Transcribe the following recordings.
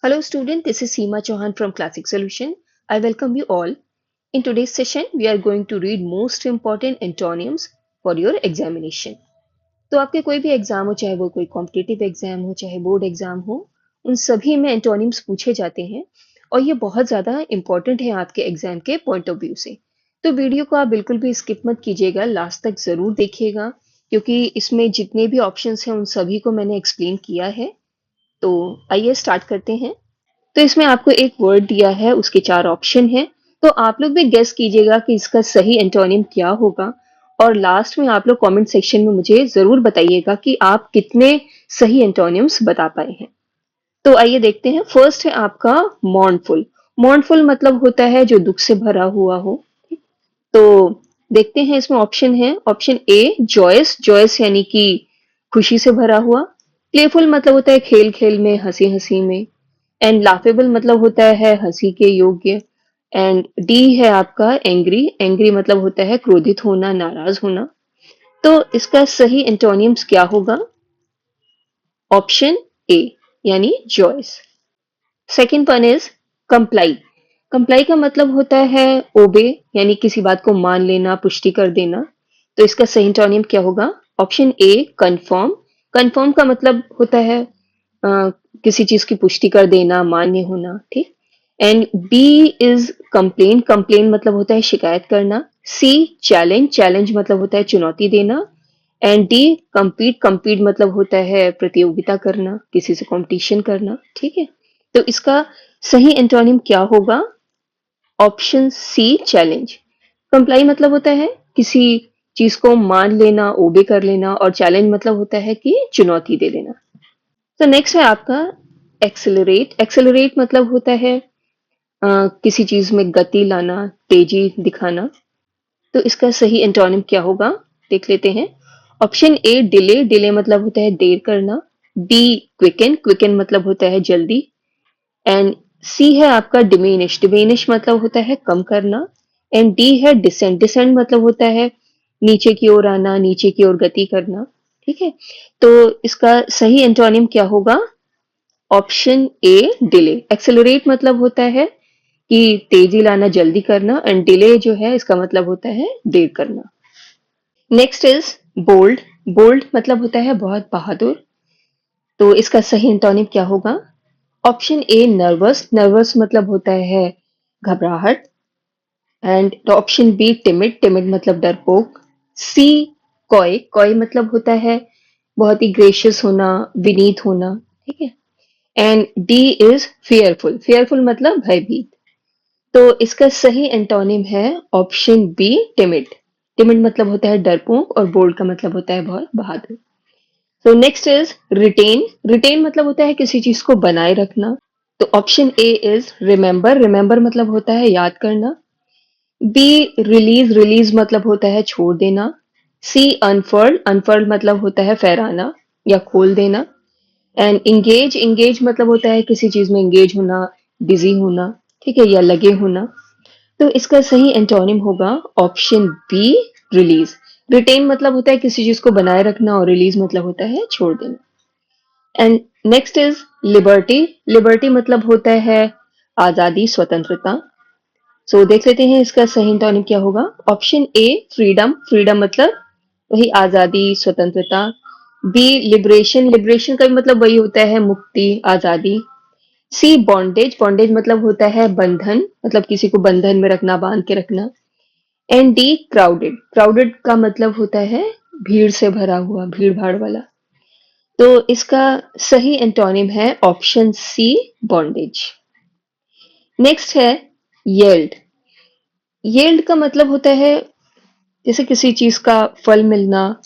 Hello student, this is Seema Chauhan from Classic Solution. I welcome you all. In today's session, we are going to read most important antonyms for your examination. तो आपके कोई भी exam हो, चाहे वो कोई competitive exam हो, चाहे बोर्ड एग्जाम हो, उन सभी में एंटोनिम्स पूछे जाते हैं और ये बहुत ज़्यादा इंपॉर्टेंट है आपके एग्जाम के पॉइंट ऑफ व्यू से। तो वीडियो को आप बिल्कुल भी स्किप मत कीजिएगा, लास्ट तक ज़रूर देखिएगा क्योंकि इसमें जितने भी ऑप्शंस हैं उन सभी को मैंने एक्सप्लेन किया है। तो आइए स्टार्ट करते हैं। तो इसमें आपको एक वर्ड दिया है, उसके 4 ऑप्शन हैं। तो आप लोग भी गेस कीजिएगा कि इसका सही एंटोनिम क्या होगा और लास्ट में आप लोग कमेंट सेक्शन में मुझे ज़रूर बताइएगा कि आप कितने सही एंटोनिम्स बता पाए हैं। तो आइए देखते हैं। फर्स्ट है आपका मॉर्नफुल। मॉर्नफुल मतलब होता है जो दुख से भरा हुआ हो। तो देखते हैं, इसमें ऑप्शन है। ऑप्शन ए जॉयस, जॉयस यानी कि खुशी से भरा हुआ। प्लेफुल मतलब होता है खेल खेल में, हंसी हंसी में। एंड लाफेबल मतलब होता है हंसी के योग्य। एंड डी है आपका एंग्री, एंग्री मतलब होता है क्रोधित होना, नाराज होना। तो इसका सही एंटोनियम्स क्या होगा? ऑप्शन ए यानी joyous. Second one is comply. Comply का मतलब होता है ओबे, यानी किसी बात को मान लेना, पुष्टि कर देना। तो इसका सही एंटोनियम क्या होगा? ऑप्शन ए कंफर्म। कंफर्म का मतलब होता है अ, किसी चीज की पुष्टि कर देना, मान्य होना। ठीक। And B is complain. Complain मतलब होता है शिकायत करना। सी चैलेंज। चैलेंज मतलब होता है चुनौती देना। And D compete। compete मतलब होता है प्रतियोगिता करना, किसी से कंपटीशन करना। ठीक है। तो इसका सही एंटोनिम क्या होगा? Option C challenge. कंप्लाई मतलब होता है किसी चीज को मान लेना, ओबे कर लेना, और चैलेंज मतलब होता है कि चुनौती दे देना। तो नेक्स्ट है आपका एक्सेलरेट। एक्सेलरेट मतलब होता है किसी चीज में गति लाना, तेजी दिखाना। तो इसका सही एंटोनिम क्या होगा? देख लेते हैं। Option a delay. डिले मतलब होता है देर करना। D quicken. क्विकन मतलब होता है जल्दी। एंड सी है आपका डिमिनिश। डिमिनिश मतलब होता है कम करना। एंड डी है डिसेंट। डिसेंट मतलब होता है नीचे की ओर आना, नीचे की ओर गति करना। ठीक है। तो इसका सही एंटोनिम क्या होगा? Option a delay. एक्सेलरेट मतलब होता है कि तेजी लाना, जल्दी करना। एंड डिले जो है इसका मतलब होता है देर करना। Next is bold. बोल्ड मतलब होता है बहुत बहादुर। तो इसका सही एंटोनिम क्या होगा? Option a nervous. नर्वस मतलब होता है घबराहट। And option B timid. Timid मतलब डरपोक। सी कॉय। कॉय मतलब होता है बहुत ही ग्रेशियस होना, विनीत होना। ठीक है। And D is fearful. Fearful मतलब भयभीत। तो इसका सही एंटोनिम है ऑप्शन बी टिमिड। टिमिड मतलब होता है डरपोक और बोल्ड का मतलब होता है बहुत बहादुर। तो नेक्स्ट इज रिटेन। रिटेन मतलब होता है किसी चीज को बनाए रखना। तो option A is remember. Remember मतलब होता है याद करना। Be release. रिलीज मतलब होता है छोड़ देना। सी अनफर्ल। अनफर्ल मतलब होता है फहराना या खोल देना। And engage. इंगेज मतलब होता है किसी चीज में इंगेज होना, बिजी होना। ठीक है, या लगे होना। तो इसका सही एंटोनिम होगा ऑप्शन बी रिलीज। रिटेन मतलब होता है किसी चीज को बनाए रखना और रिलीज मतलब होता है छोड़ देना। And next is liberty. Liberty मतलब होता है आजादी, स्वतंत्रता। सो देख लेते हैं इसका सही एंटोनिम क्या होगा। ऑप्शन ए फ्रीडम। फ्रीडम मतलब वही आजादी, स्वतंत्रता। B liberation. लिबरेशन का भी मतलब वही होता है मुक्ति, आजादी। सी बॉन्डेज। बॉन्डेज मतलब होता है बंधन, मतलब किसी को बंधन में रखना, बांध के रखना। And D crowded. क्राउडेड का मतलब होता है भीड़ से भरा हुआ, भीड़ भाड़ वाला। तो इसका सही एंटोनिम है ऑप्शन सी बॉन्डेज। नेक्स्ट है येल्ड। येल्ड का मतलब होता है जैसे किसी चीज का फल मिलना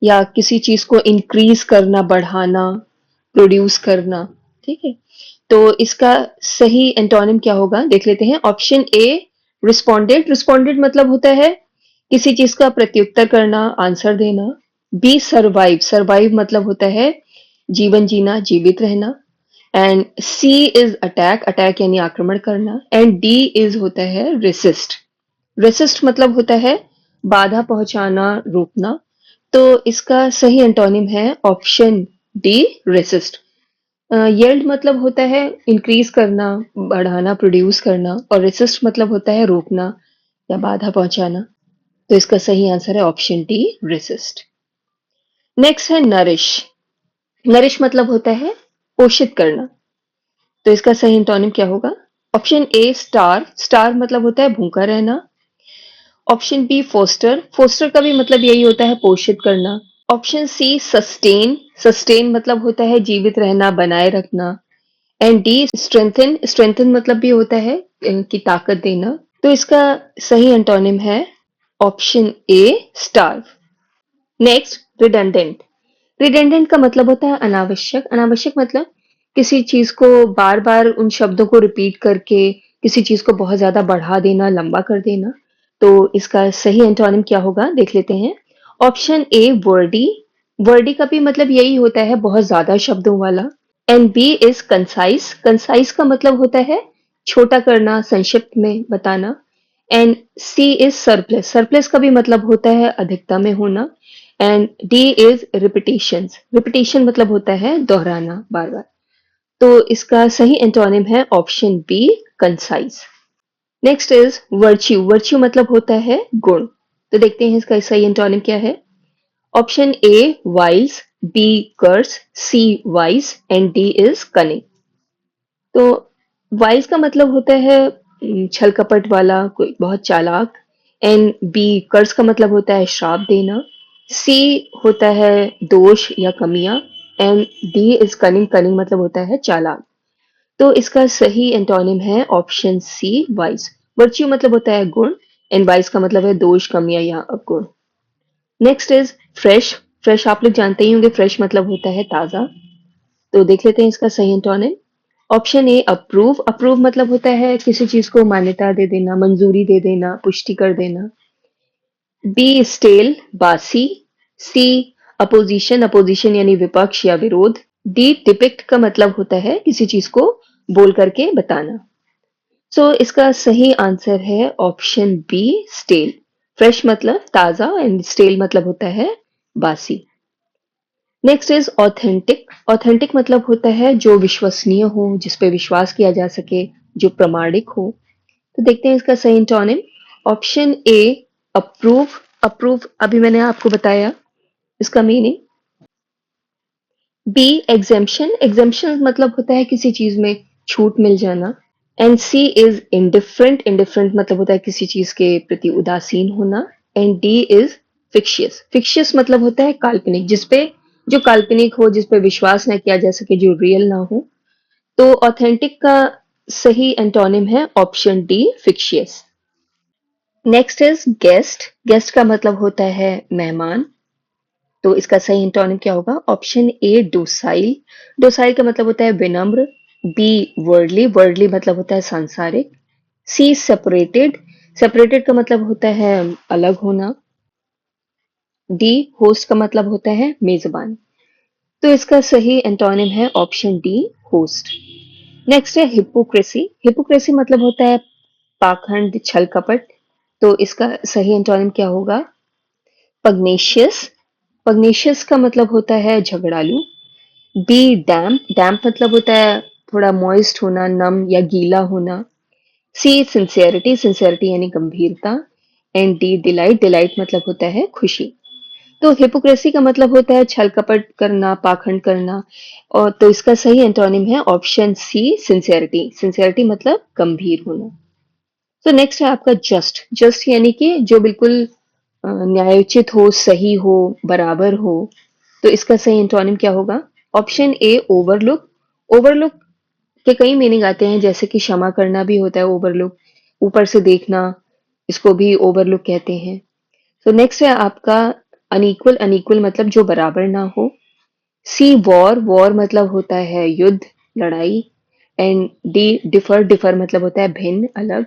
या किसी चीज को इंक्रीज करना, बढ़ाना, प्रोड्यूस करना। ठीक है। तो इसका सही एंटोनिम क्या होगा देख लेते हैं। Option A responded. रिस्पोंडेड मतलब होता है किसी चीज का प्रत्युत्तर करना, आंसर देना। B survive. सर्वाइव मतलब होता है जीवन जीना, जीवित रहना। And C is attack. Attack यानी आक्रमण करना। एंड डी इज होता है रेसिस्ट। रेसिस्ट मतलब होता है बाधा पहुंचाना, रोकना। तो इसका सही एंटोनिम है ऑप्शन डी रेसिस्ट। यील्ड मतलब होता है इंक्रीज करना, बढ़ाना, प्रोड्यूस करना, और रेसिस्ट मतलब होता है रोकना या बाधा पहुंचाना। तो इसका सही आंसर है ऑप्शन डी, रेसिस्ट। नेक्स्ट है नरिश। नरिश मतलब होता है पोषित करना। तो इसका सही एंटोनिम क्या होगा? ऑप्शन ए स्टार, स्टार मतलब होता है भूखा रहना। ऑप्शन बी फोस्टर, फोस्टर का भी मतलब यही होता है पोषित करना। ऑप्शन सी सस्टेन, सस्टेन मतलब होता है जीवित रहना, बनाए रखना। एंड डी स्ट्रेंथन, स्ट्रेंथन मतलब भी होता है कि ताकत देना। तो इसका सही एंटोनिम है ऑप्शन ए स्टार्व। Next redundant. रिडंडेंट का मतलब होता है अनावश्यक। अनावश्यक मतलब किसी चीज को बार बार उन शब्दों को रिपीट करके किसी चीज को बहुत ज्यादा बढ़ा देना, लंबा कर देना। तो इसका सही एंटोनिम क्या होगा देख लेते हैं। ऑप्शन ए वर्डी, वर्डी का भी मतलब यही होता है बहुत ज्यादा शब्दों वाला। And B is concise, concise का मतलब होता है छोटा करना, संक्षिप्त में बताना। And C is surplus, surplus का भी मतलब होता है अधिकता में होना। And D is repetition, repetition मतलब होता है दोहराना बार बार। तो इसका सही एंटोनिम है option B, concise. Next is virtue, virtue मतलब होता है गुण। तो देखते हैं इसका सही एंटोनिम क्या है। Option A wise, B curse, C wise, and D is cunning. तो वाइज का मतलब होता है छल कपट वाला, कोई बहुत चालाक। एंड बी कर्स का मतलब होता है श्राप देना। सी होता है दोष या कमियां। And D is cunning, cunning मतलब होता है चालाक। तो इसका सही एंटोनिम है ऑप्शन सी वाइज। वर्च्यू मतलब होता है गुण, एंड वाइज का मतलब है दोष, कमियां या अवगुण। Next is fresh. फ्रेश आप लोग जानते ही होंगे, फ्रेश मतलब होता है ताजा। तो देख लेते हैं इसका सही antonym. Option A approve, approve मतलब होता है किसी चीज को मान्यता दे देना, मंजूरी दे देना, पुष्टि कर देना। बी स्टेल, बासी। सी अपोजिशन, अपोजिशन यानी विपक्ष या विरोध। डी डिपिक्ट का मतलब होता है किसी चीज को बोल करके बताना। सो इसका सही आंसर है ऑप्शन बी स्टेल। फ्रेश मतलब ताजा एंड स्टेल मतलब होता है बासी। Next is authentic. ऑथेंटिक मतलब होता है जो विश्वसनीय हो, जिस पे विश्वास किया जा सके, जो प्रमाणिक हो। तो देखते हैं इसका सही antonym. Option A approve, approve अभी मैंने आपको बताया इसका मीनिंग। बी एग्जेम्पशन, एग्जेम्पशन मतलब होता है किसी चीज में छूट मिल जाना। And C is indifferent, indifferent मतलब होता है किसी चीज के प्रति उदासीन होना। And D is fictitious, fictitious मतलब होता है काल्पनिक, जिसपे जो काल्पनिक हो, जिसपे विश्वास ना किया जा सके, जो रियल ना हो। तो ऑथेंटिक का सही एंटोनिम है option D fictitious. Next is guest. Guest का मतलब होता है मेहमान। तो इसका सही एंटोनिम क्या होगा? ऑप्शन ए डोसाइल, डोसाइल का मतलब होता है विनम्र। बी वर्डली, वर्डली मतलब होता है सांसारिक। सी सेपरेटेड, सेपरेटेड का मतलब होता है अलग होना। डी होस्ट का मतलब होता है मेजबान। तो इसका सही एंटोनिम है ऑप्शन डी होस्ट। नेक्स्ट है हिपोक्रेसी। हिपोक्रेसी मतलब होता है पाखंड, छल कपट। तो इसका सही एंटोनिम क्या होगा? पग्नेशियस, पग्नेशियस का मतलब होता है झगड़ालू। बी डैम्प, डैम्प मतलब होता है थोड़ा मॉइस्ट होना, नम या गीला होना। सी सिंसियरिटी, सिंसियरिटी यानी गंभीरता। एंड डी डिलाइट, डिलाइट मतलब होता है खुशी। तो हिपोक्रेसी का मतलब होता है छल कपट करना, पाखंड करना। और तो इसका सही एंटोनिम है ऑप्शन सी सिंसियरिटी, सिंसियरिटी मतलब गंभीर होना। तो नेक्स्ट है आपका जस्ट। जस्ट यानी कि जो बिल्कुल न्यायोचित हो, सही हो, बराबर हो। तो इसका सही एंटोनिम क्या होगा? ऑप्शन ए ओवरलुक। ओवरलुक के कई मीनिंग आते हैं, जैसे कि क्षमा करना भी होता है ओवरलुक, ऊपर से देखना, इसको भी ओवरलुक कहते हैं। तो नेक्स्ट है आपका अनइक्वल, अनइक्वल मतलब जो बराबर ना हो। सी वॉर, वॉर मतलब होता है युद्ध, लड़ाई। एंड डी डिफर, डिफर मतलब होता है भिन्न, अलग।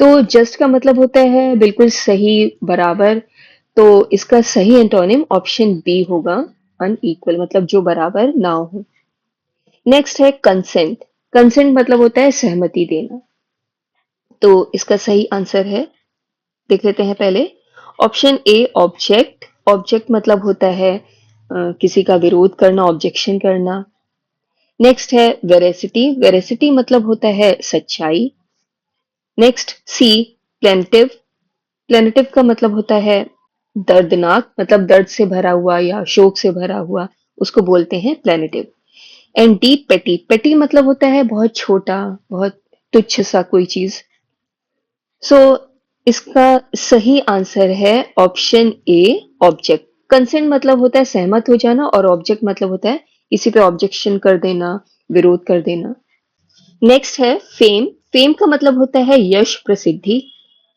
तो जस्ट का मतलब होता है बिल्कुल सही, बराबर। तो इसका सही एंटोनिम ऑप्शन बी होगा, अनइक्वल मतलब जो बराबर ना हो। नेक्स्ट है कंसेंट। कंसेंट मतलब होता है सहमति देना। तो इसका सही आंसर है, देख लेते हैं पहले। ऑप्शन ए ऑब्जेक्ट, ऑब्जेक्ट मतलब होता है किसी का विरोध करना, ऑब्जेक्शन करना। नेक्स्ट है वेरेसिटी, वेरेसिटी मतलब होता है सच्चाई। नेक्स्ट सी प्लेनेटिव, प्लेनेटिव का मतलब होता है दर्दनाक, मतलब दर्द से भरा हुआ या शोक से भरा हुआ, उसको बोलते हैं प्लेनेटिव। एंड डी पेटी, पेटी मतलब होता है बहुत छोटा, बहुत तुच्छ सा कोई चीज। सो इसका सही आंसर है ऑप्शन ए ऑब्जेक्ट। कंसेंट मतलब होता है सहमत हो जाना और ऑब्जेक्ट मतलब होता है किसी पे ऑब्जेक्शन कर देना, विरोध कर देना। नेक्स्ट है फेम, फेम का मतलब होता है यश प्रसिद्धि।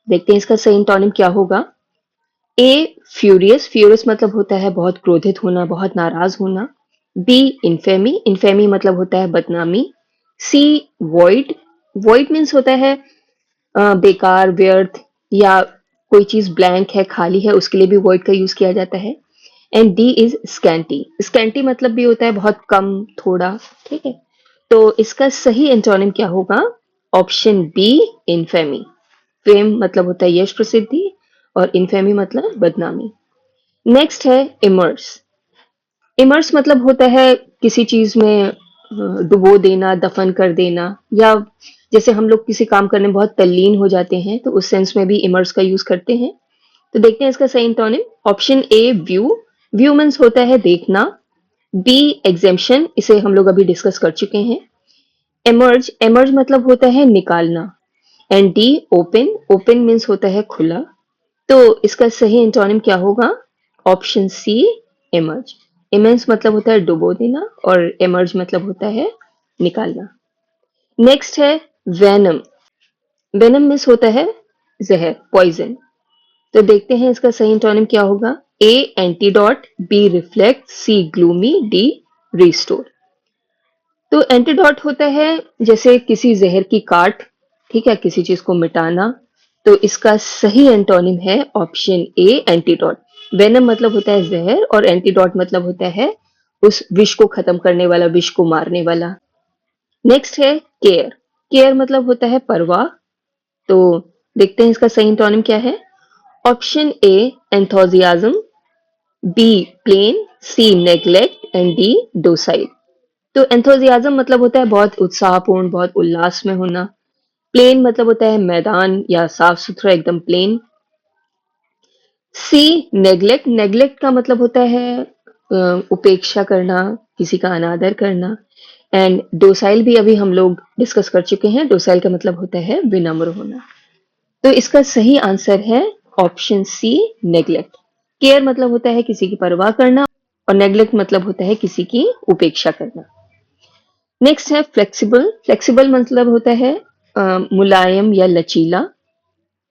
देखते हैं इसका सही एंटोनिम क्या होगा। ए फ्यूरियस, फ्यूरियस मतलब होता है बहुत क्रोधित होना, बहुत नाराज होना। बी इनफेमी, इनफेमी मतलब होता है बदनामी। सी वॉइड, वॉइड मीन्स होता है बेकार, व्यर्थ, या कोई चीज ब्लैंक है, खाली है, उसके लिए भी वॉइड का यूज किया जाता है। And D is scanty, scanty मतलब भी होता है बहुत कम, थोड़ा। ठीक है, तो इसका सही एंटोनिम क्या होगा। Option B infamy. फेम मतलब होता है यश प्रसिद्धि और इनफेमी मतलब बदनामी। नेक्स्ट है इमर्स, इमर्स मतलब होता है किसी चीज में डुबो देना, दफन कर देना, या जैसे हम लोग किसी काम करने में बहुत तल्लीन हो जाते हैं तो उस सेंस में भी इमर्स का यूज करते हैं। तो देखते हैं इसका सही antonym. Option A view, view means होता है देखना। बी एग्जेम्पशन, इसे हम लोग अभी डिस्कस कर चुके हैं। एमर्ज, एमर्ज मतलब होता है निकालना। And D open, open means होता है खुला। तो इसका सही एंटोनिम क्या होगा। Option C emerge. इमेंस मतलब होता है डुबो देना और इमर्ज मतलब होता है निकालना। नेक्स्ट है वेनम, वेनम मीन्स होता है जहर, पॉइजन। तो देखते हैं इसका सही एंटोनिम क्या होगा। A antidote, B reflect, C gloomy, D restore. तो एंटीडॉट होता है जैसे किसी जहर की काट, ठीक है, किसी चीज को मिटाना। तो इसका सही एंटोनिम है ऑप्शन ए एंटीडॉट। वेनम मतलब होता है जहर और एंटीडॉट मतलब होता है उस विष को खत्म करने वाला, विष को मारने वाला। नेक्स्ट है केयर, केयर मतलब होता है परवाह। तो देखते हैं इसका सही एंटोनिम क्या है। Option A enthusiasm, B plain, C neglect and D docile. तो एंथोजियाज्म मतलब होता है बहुत उत्साहपूर्ण, बहुत उल्लास में होना। प्लेन मतलब होता है मैदान या साफ सुथरा एकदम प्लेन। सी नेग्लेक्ट, नेग्लेक्ट का मतलब होता है उपेक्षा करना, किसी का अनादर करना। एंड डोसाइल भी अभी हम लोग डिस्कस कर चुके हैं, डोसाइल का मतलब होता है विनम्र होना। तो इसका सही आंसर है ऑप्शन सी नेग्लेक्ट। केयर मतलब होता है किसी की परवाह करना और नेग्लेक्ट मतलब होता है किसी की उपेक्षा करना। नेक्स्ट है फ्लेक्सिबल, फ्लेक्सिबल मतलब होता है मुलायम या लचीला।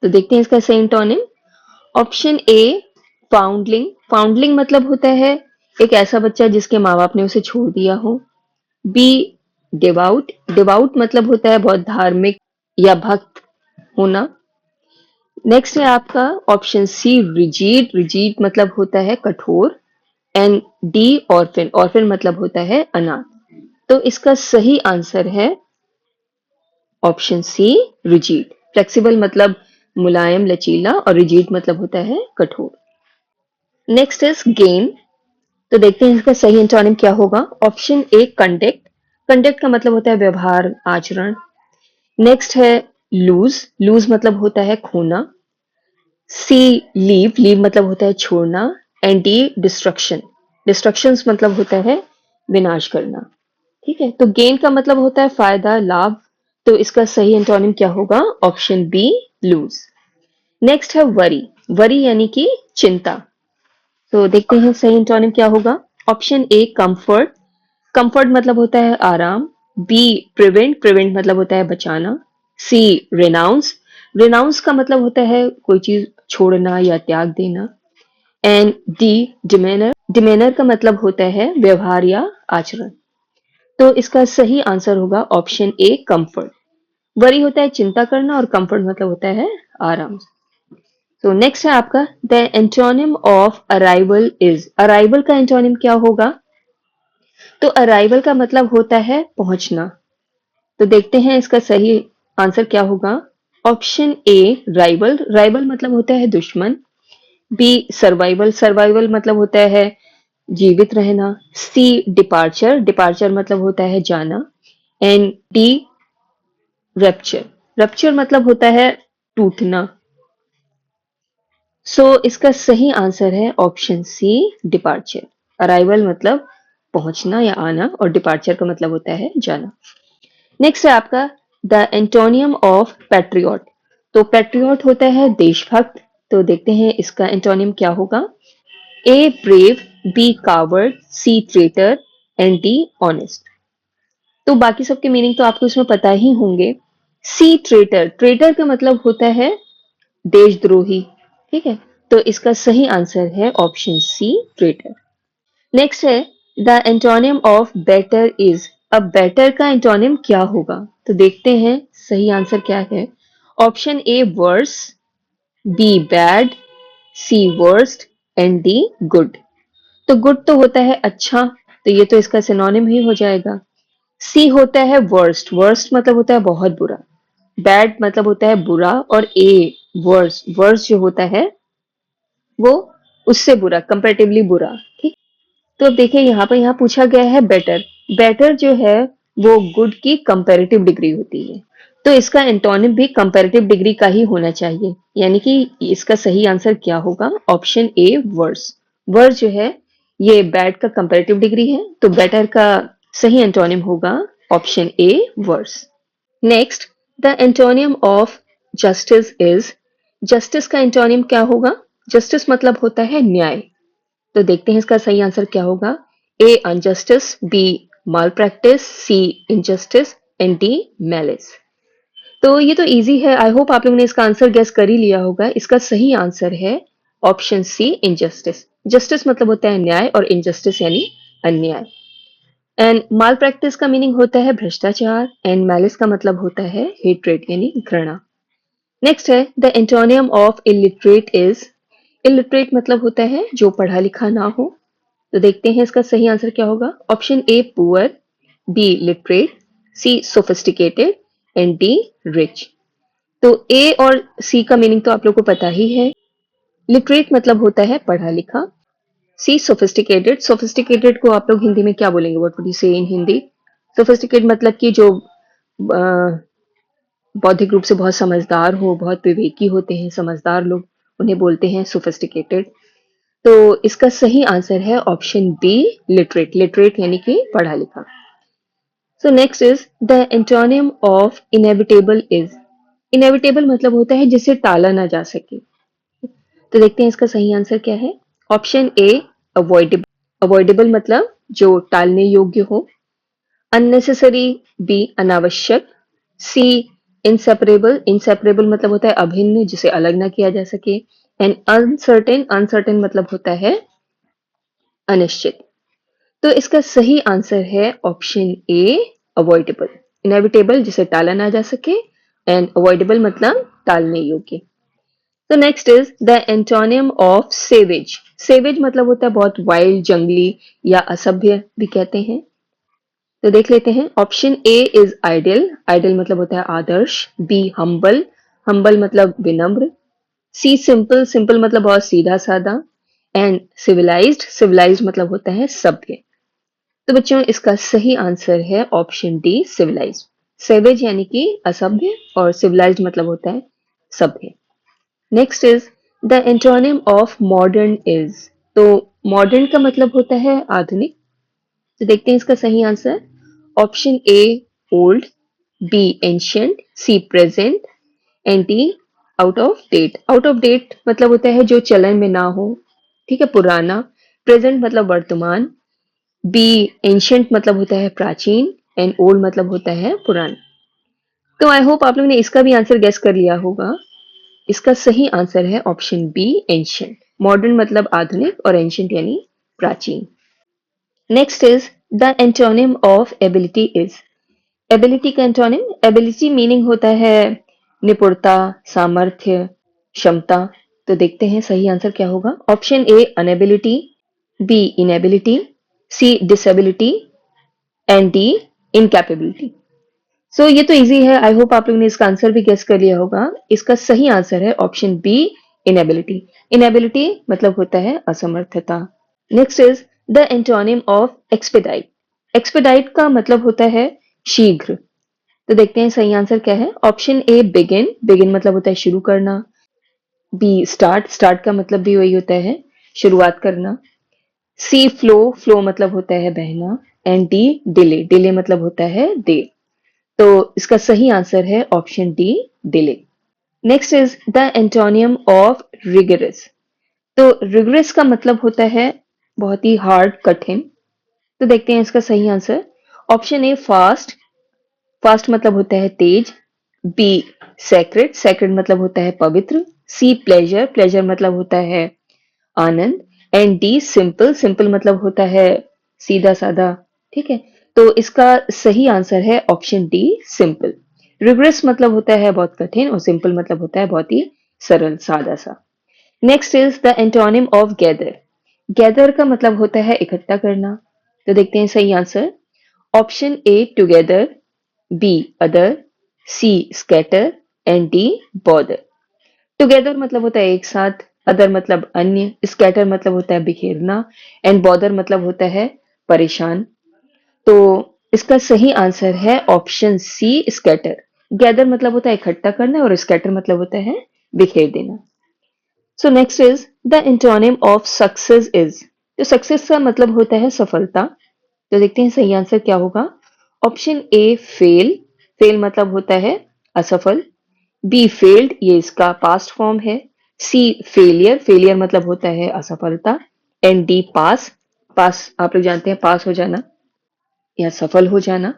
तो देखते हैं इसका सही एंटोनिम। ऑप्शन ए फाउंडलिंग, फाउंडलिंग मतलब होता है एक ऐसा बच्चा जिसके माँ बाप ने उसे छोड़ दिया हो। बी डिवाउट, डिवाउट मतलब होता है बहुत धार्मिक या भक्त होना। नेक्स्ट है आपका ऑप्शन सी रिजीड, रिजीड मतलब होता है कठोर। एंड डी ऑर्फिन, ऑर्फिन मतलब होता है अनाथ। तो इसका सही आंसर है ऑप्शन सी रिजिड। फ्लेक्सिबल मतलब मुलायम, लचीला, और रिजिड मतलब होता है कठोर। Next is gain. तो देखते हैं इसका सही एंटोनिम क्या होगा। ऑप्शन ए कंडक्ट, कंडक्ट का मतलब होता है व्यवहार, आचरण। नेक्स्ट है लूज, लूज मतलब होता है खोना। सी लीव, लीव मतलब होता है छोड़ना। एंड डी डिस्ट्रक्शन, डिस्ट्रक्शंस मतलब होता है विनाश करना। ठीक है, तो गेन का मतलब होता है फायदा, लाभ। तो इसका सही एंटोनिम क्या होगा। Option B lose. नेक्स्ट है वरी, वरी यानी कि चिंता। तो देखते हैं सही एंटोनिम क्या होगा। ऑप्शन ए कंफर्ट, कंफर्ट मतलब होता है आराम। बी प्रिवेंट, प्रिवेंट मतलब होता है बचाना। सी रेनाउंस, रेनाउंस का मतलब होता है कोई चीज छोड़ना या त्याग देना। एंड डी डिमेनर, डिमेनर का मतलब होता है व्यवहार या आचरण। तो इसका सही आंसर होगा ऑप्शन ए कंफर्ट। वरी होता है चिंता करना और कंफर्ट मतलब होता है आराम। तो नेक्स्ट है आपका the antonym of arrival is, arrival का एंटोनिम क्या होगा। तो अराइवल का मतलब होता है पहुंचना। तो देखते हैं इसका सही आंसर क्या होगा। ऑप्शन ए राइवल, राइवल मतलब होता है दुश्मन। बी सर्वाइवल, सर्वाइवल मतलब होता है जीवित रहना। सी डिपार्चर, डिपार्चर मतलब होता है जाना। एंड डी रप्चर, रप्चर मतलब होता है टूटना। इसका सही आंसर है ऑप्शन सी डिपार्चर। अराइवल मतलब पहुंचना या आना और डिपार्चर का मतलब होता है जाना। नेक्स्ट है आपका द एंटोनियम ऑफ पैट्रियट। तो पैट्रियट होता है देशभक्त। तो देखते हैं इसका एंटोनियम क्या होगा। A brave, B coward, C traitor and D honest. तो बाकी सबके मीनिंग तो आपको इसमें पता ही होंगे। सी ट्रेटर, ट्रेटर का मतलब होता है देशद्रोही। ठीक है, तो इसका सही आंसर है ऑप्शन सी ट्रेटर। नेक्स्ट है the antonym of better is. अब बेटर का एंटोनियम क्या होगा, तो देखते हैं सही आंसर क्या है। Option A worse, B bad, C worst and D good. तो गुड तो होता है अच्छा, तो ये तो इसका सिनोनिम ही हो जाएगा। सी होता है वर्स्ट, वर्स्ट मतलब होता है बहुत बुरा। बैड मतलब होता है बुरा। और ए वर्स्ट, वर्स्ट जो होता है वो उससे बुरा, कंपैरेटिवली बुरा। ठीक, तो अब देखिए यहाँ पूछा गया है बेटर। बेटर जो है वो गुड की कंपैरेटिव डिग्री होती है। तो इसका एंटोनिम भी कंपैरेटिव डिग्री का ही होना चाहिए, यानी कि इसका सही आंसर क्या होगा, ऑप्शन ए वर्स। वर्स जो है ये बैड का कंपैरेटिव डिग्री है, तो बेटर का सही एंटोनिम होगा option A worse. Next the antonym of justice is. Justice का एंटोनियम क्या होगा। जस्टिस मतलब होता है न्याय। तो देखते हैं इसका सही आंसर क्या होगा। A unjustice, B malpractice, C injustice and D malice. तो ये तो इजी है, आई होप आप लोगों ने इसका आंसर गेस कर ही लिया होगा। इसका सही आंसर है ऑप्शन सी इनजस्टिस। जस्टिस मतलब होता है न्याय और इनजस्टिस यानी अन्याय। एंड माल प्रैक्टिस का मीनिंग होता है भ्रष्टाचार एंड मैलिस का मतलब होता है हेट्रेड यानी घृणा। नेक्स्ट है the antonym of illiterate is. Illiterate मतलब होता है जो पढ़ा लिखा ना हो। तो देखते हैं इसका सही आंसर क्या होगा। Option A poor, B literate, C sophisticated and D rich. तो ए और सी का मीनिंग तो आप लोग को पता ही है। लिटरेट मतलब होता है पढ़ा लिखा। सी सोफिस्टिकेटेड, सोफिस्टिकेटेड को आप लोग हिंदी में क्या बोलेंगे, व्हाट वुड यू से इन हिंदी। सोफिस्टिकेटेड मतलब कि जो बौद्धिक रूप से बहुत समझदार हो, बहुत विवेकी होते हैं समझदार लोग, उन्हें बोलते हैं सोफिस्टिकेटेड। तो इसका सही आंसर है ऑप्शन बी लिटरेट। लिटरेट यानी कि पढ़ा लिखा। So next is the antonym of inevitable is. Inevitable मतलब होता है जिसे टाला ना जा सके। तो देखते हैं इसका सही आंसर क्या है। ऑप्शन ए अवॉइडेबल, अवॉइडेबल मतलब जो टालने योग्य हो। अननेसेसरी, बी अनावश्यक, सी इनसेपरेबल, इनसेपरेबल मतलब होता है अभिन्न जिसे अलग ना किया जा सके। एंड अनसर्टेन, अनसर्टेन मतलब होता है अनिश्चित। तो इसका सही आंसर है ऑप्शन ए अवॉइडेबल। इनएविटेबल जिसे टाला ना जा सके एंड अवॉइडेबल मतलब टालने योग्य। तो next is the antonym of savage. Savage मतलब होता है बहुत वाइल्ड, जंगली या असभ्य भी कहते हैं। तो देख लेते हैं। Option A is ideal, ideal मतलब होता है आदर्श। बी हम्बल, हम्बल मतलब विनम्र। सी सिंपल, सिंपल मतलब बहुत सीधा साधा। एंड सिविलाइज्ड, सिविलाइज्ड मतलब होता है सभ्य। तो बच्चों इसका सही आंसर है ऑप्शन डी सिविलाइज्ड। सेवेज यानी कि असभ्य और सिविलाइज्ड मतलब होता है सभ्य। Next is the antonym of modern is. तो मॉडर्न का मतलब होता है आधुनिक। तो देखते हैं इसका सही answer. Option A old, B ancient, C present and D out of date. आउट ऑफ डेट मतलब होता है जो चलन में ना हो, ठीक है, पुराना। प्रेजेंट मतलब वर्तमान। बी एंशियंट मतलब होता है प्राचीन एंड ओल्ड मतलब होता है पुराना। तो आई होप आप लोगों ने इसका भी आंसर गेस कर लिया होगा। इसका सही आंसर है ऑप्शन बी एंशियंट। मॉडर्न मतलब आधुनिक और एंशियंट यानी प्राचीन। Next is the antonym of ability is. Ability का एंटोनिम, एबिलिटी मीनिंग होता है निपुणता, सामर्थ्य, क्षमता। तो देखते हैं सही आंसर क्या होगा। Option A unability, B inability, C disability and D incapability. ये तो इजी है, आई होप आप लोगों ने इसका आंसर भी गेस कर लिया होगा। इसका सही आंसर है ऑप्शन बी इनएबिलिटी। इनएबिलिटी मतलब होता है असमर्थता। Next is the antonym of expedite. Expedite का मतलब होता है शीघ्र। तो देखते हैं सही आंसर क्या है। ऑप्शन ए बिगिन, बिगिन मतलब होता है शुरू करना। बी स्टार्ट, स्टार्ट का मतलब भी वही होता है शुरुआत करना। सी फ्लो, फ्लो मतलब होता है बहना। एंड डी डिले, डिले मतलब होता है देर। तो इसका सही आंसर है option D delay. Next is the antonym of rigorous. तो रिगरस का मतलब होता है बहुत ही हार्ड, कठिन। तो देखते हैं इसका सही आंसर। ऑप्शन ए फास्ट, फास्ट मतलब होता है तेज। बी सैक्रेड, सैक्रेड मतलब होता है पवित्र। सी प्लेजर, प्लेजर मतलब होता है आनंद। एंड डी सिंपल, सिंपल मतलब होता है सीधा साधा। ठीक है, तो इसका सही आंसर है ऑप्शन डी सिंपल। रिग्रेस मतलब होता है बहुत कठिन और सिंपल मतलब होता है बहुत ही सरल, सादा सा। Next is the antonym of gather. Gather का मतलब होता है इकट्ठा करना। तो देखते हैं सही answer. Option A together, B other, C scatter and D bother. Together मतलब होता है एक साथ, अदर मतलब अन्य, स्कैटर मतलब होता है बिखेरना, एंड बॉदर मतलब होता है परेशान। तो इसका सही आंसर है ऑप्शन सी स्कैटर। गैदर मतलब होता है इकट्ठा करना और स्कैटर मतलब होता है बिखेर देना। So next is the antonym of success is. तो सक्सेस का मतलब होता है सफलता। तो देखते हैं सही आंसर क्या होगा। ऑप्शन ए फेल, फेल मतलब होता है असफल। बी फेल्ड, ये इसका पास्ट फॉर्म है। सी फेलियर, फेलियर मतलब होता है असफलता। एंड डी पास, पास आप लोग जानते हैं पास हो जाना या सफल हो जाना।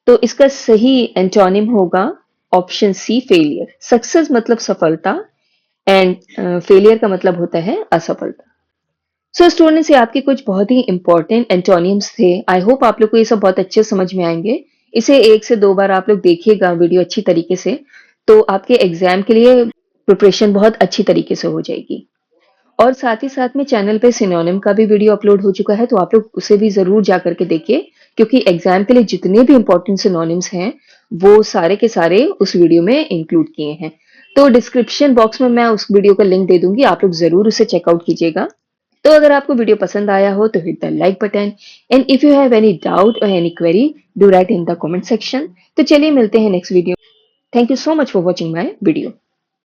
तो इसका सही एंटोनिम होगा ऑप्शन सी फेलियर। सक्सेस मतलब सफलता एंड फेलियर का मतलब होता है असफलता। सो स्टूडेंट्स, ये आपके कुछ बहुत ही इंपॉर्टेंट एंटोनियम्स थे। आई होप आप लोग को ये सब बहुत अच्छे समझ में आएंगे। इसे 1 से 2 बार आप लोग देखिएगा वीडियो अच्छी तरीके से, तो आपके एग्जाम के लिए प्रिपरेशन बहुत अच्छी तरीके से हो जाएगी। और साथ ही साथ में चैनल पे सिनोनिम का भी वीडियो अपलोड हो चुका है, तो आप लोग उसे भी जरूर जा करके देखिए, क्योंकि एग्जाम के लिए जितने भी इंपॉर्टेंट सिनोनिम्स हैं वो सारे के सारे उस वीडियो में इंक्लूड किए हैं। तो डिस्क्रिप्शन बॉक्स में मैं उस वीडियो का लिंक दे दूंगी, आप लोग जरूर उसे चेकआउट कीजिएगा। तो अगर आपको वीडियो पसंद आया हो तो hit the like button, and if you have any doubt or any query do write in the comment section. तो चलिए मिलते हैं next video. Thank you so much for watching my video.